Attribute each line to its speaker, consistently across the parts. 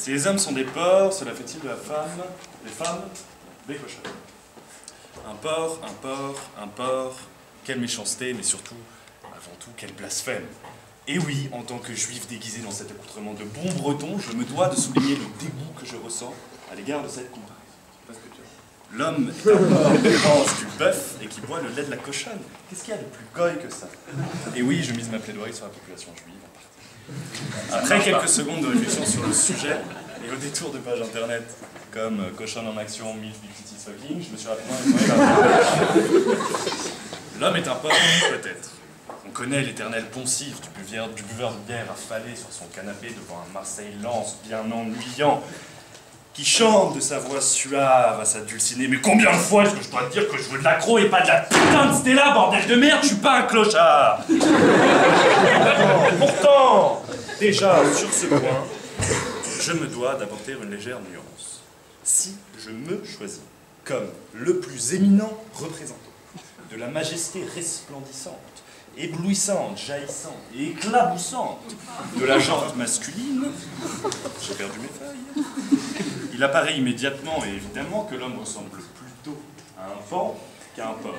Speaker 1: Si les hommes sont des porcs, cela fait-il de la femme, des femmes, des cochons? Un porc, un porc, un porc, quelle méchanceté, mais surtout, avant tout, quel blasphème. Et oui, en tant que juif déguisé dans cet accoutrement de bon breton, je me dois de souligner le dégoût que je ressens à l'égard de cette comparaison. L'homme est un porc qui mange du bœuf et qui boit le lait de la cochonne. Qu'est-ce qu'il y a de plus goy que ça? Et oui, je mise ma plaidoirie sur la population juive en partie. Après quelques secondes de réflexion sur le sujet, et au détour de pages internet comme Cochonne en action, Milf, Big Titties Fucking, je me suis rapidement informé. L'homme est un porc, peut-être. On connaît l'éternel poncif du buveur de bière affalé sur son canapé devant un Marseille-Lens bien ennuyant, qui chante de sa voix suave à sa dulcinée. Mais combien de fois est-ce que je dois te dire que je veux de l'accro et pas de la putain de Stella, bordel de merde, je suis pas un clochard. Pourtant, déjà, sur ce point, je me dois d'apporter une légère nuance. Si je me choisis comme le plus éminent représentant de la majesté resplendissante, éblouissante, jaillissante et éclaboussante de la jante masculine, j'ai perdu mes feuilles, il apparaît immédiatement et évidemment que l'homme ressemble plutôt à un pan qu'à un porc.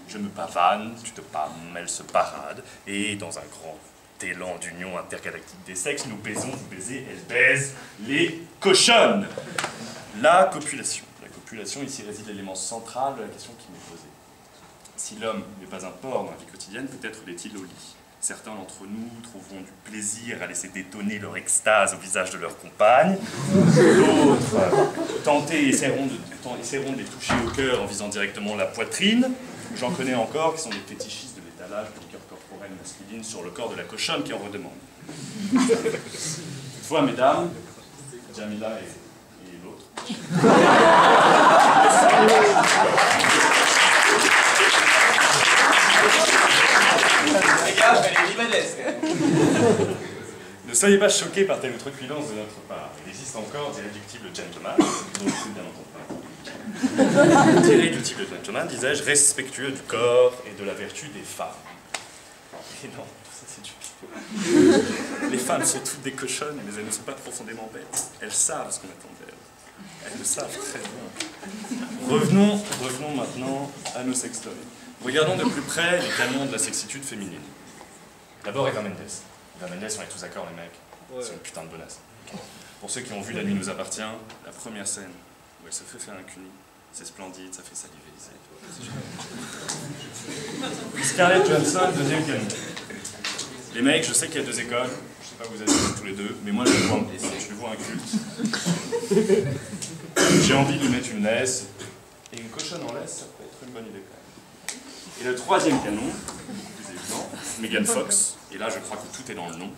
Speaker 1: Je me pavane, tu te pâmes, elle se parade, et dans un grand élan d'union intergalactique des sexes, nous baisons, vous baisez, elle baise les cochonnes. La copulation. La copulation, ici réside l'élément central de la question qui m'est posée. Si l'homme n'est pas un porc dans la vie quotidienne, peut-être l'est-il au lit. Certains d'entre nous trouveront du plaisir à laisser détonner leur extase au visage de leur compagne. D'autres essaieront de les toucher au cœur en visant directement la poitrine. J'en connais encore qui sont des fétichistes de l'étalage de liqueurs corporelles masculines sur le corps de la cochonne qui en redemande. Toutefois, mesdames, Jamila et l'autre, ne soyez pas choqués par telle outrecuidance de notre part. Il existe encore d'irréductibles gentlemen, dont je suis bien entendu. D'irréductibles gentlemen, disais-je, respectueux du corps et de la vertu des femmes. Et non, tout ça c'est du pipeau. Les femmes sont toutes des cochonnes, mais elles ne sont pas profondément bêtes. Elles savent ce qu'on attend d'elles. Elles le savent très bien. Revenons maintenant à nos sextoys. Regardons de plus près les canons de la sexitude féminine. D'abord Eva Mendes. Eva Mendes, on est tous d'accord les mecs, c'est une putain de bonasse. Pour ceux qui ont vu La nuit nous appartient, la première scène où elle se fait faire un cuni, c'est splendide, ça fait saliver. Scarlett Johansson, deuxième canon. Les mecs, je sais qu'il y a deux écoles, je sais pas où vous êtes tous les deux, mais moi je vois un culte. J'ai envie de mettre une laisse, et une cochonne en laisse, ça peut être une bonne idée quand même. Et le troisième canon, plus évident, Megan Fox. Et là, je crois que tout est dans le nom.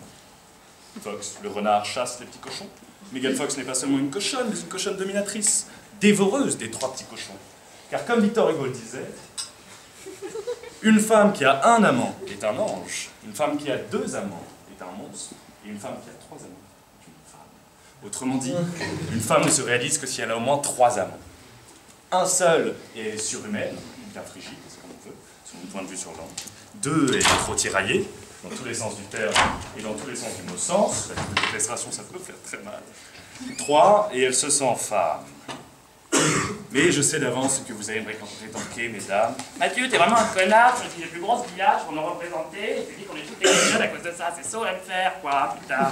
Speaker 1: Fox, le renard chasse les petits cochons. Megan Fox n'est pas seulement une cochonne, mais une cochonne dominatrice, dévoreuse des trois petits cochons. Car comme Victor Hugo le disait, une femme qui a un amant est un ange, une femme qui a deux amants est un monstre, et une femme qui a trois amants est une femme. Autrement dit, une femme ne se réalise que si elle a au moins trois amants. Un seul est surhumaine, bien frigide, c'est comme on veut, sur mon point de vue sur l'ange. Deux est trop tiraillé, dans tous les sens du terme et dans tous les sens du mot sens. La déclaration, ça peut faire très mal. 3, et elle se sent femme. Mais je sais d'avance ce que vous allez me rétorquer, mesdames.
Speaker 2: Mathieu, t'es vraiment un connard, je suis les plus grosses villages pour nous représenter, et tu dis qu'on est toutes des jeunes à cause de ça, c'est saut à me faire, quoi, putain.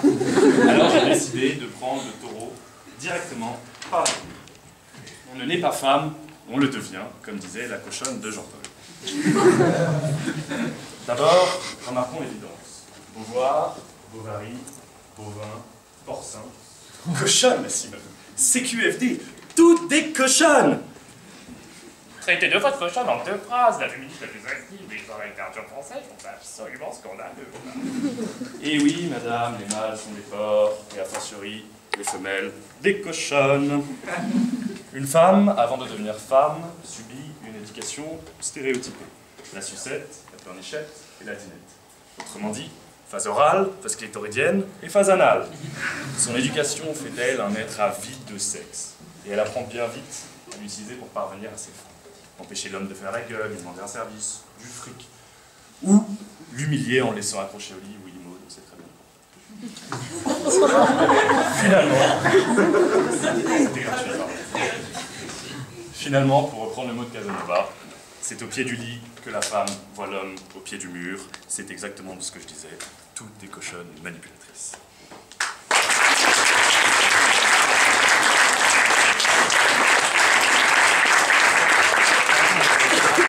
Speaker 1: Alors j'ai décidé de prendre le taureau directement par la queue. On ne naît pas femme, on le devient, comme disait la cochonne de Jean-Paul. D'abord, remarquons l'évidence. Beauvoir, Bovary, Bovin, Porcin, cochonne, Simone. CQFD, toutes des cochonnes.
Speaker 2: Traiter deux fois de cochonne en deux phrases, la féministe la plus active des histoires de la littérature française, je trouve ça absolument scandaleux.
Speaker 1: Et oui, madame, les mâles sont des porcs, et a fortiori, les femelles, des cochonnes. Une femme, avant de devenir femme, subit une éducation stéréotypée. La sucette, la pleurnichette et la dinette. Autrement dit, phase orale, phase clitoridienne et phase anale. Son éducation fait d'elle un être avide de sexe. Et elle apprend bien vite à l'utiliser pour parvenir à ses fins. Empêcher l'homme de faire la gueule, lui demander un service, du fric. Ou l'humilier en le laissant accrocher au lit, oui, Maud, c'est très bien. Finalement, pour reprendre le mot de Casanova, c'est au pied du lit que la femme voit l'homme au pied du mur. C'est exactement ce que je disais. Tout est cochonne et manipulatrice.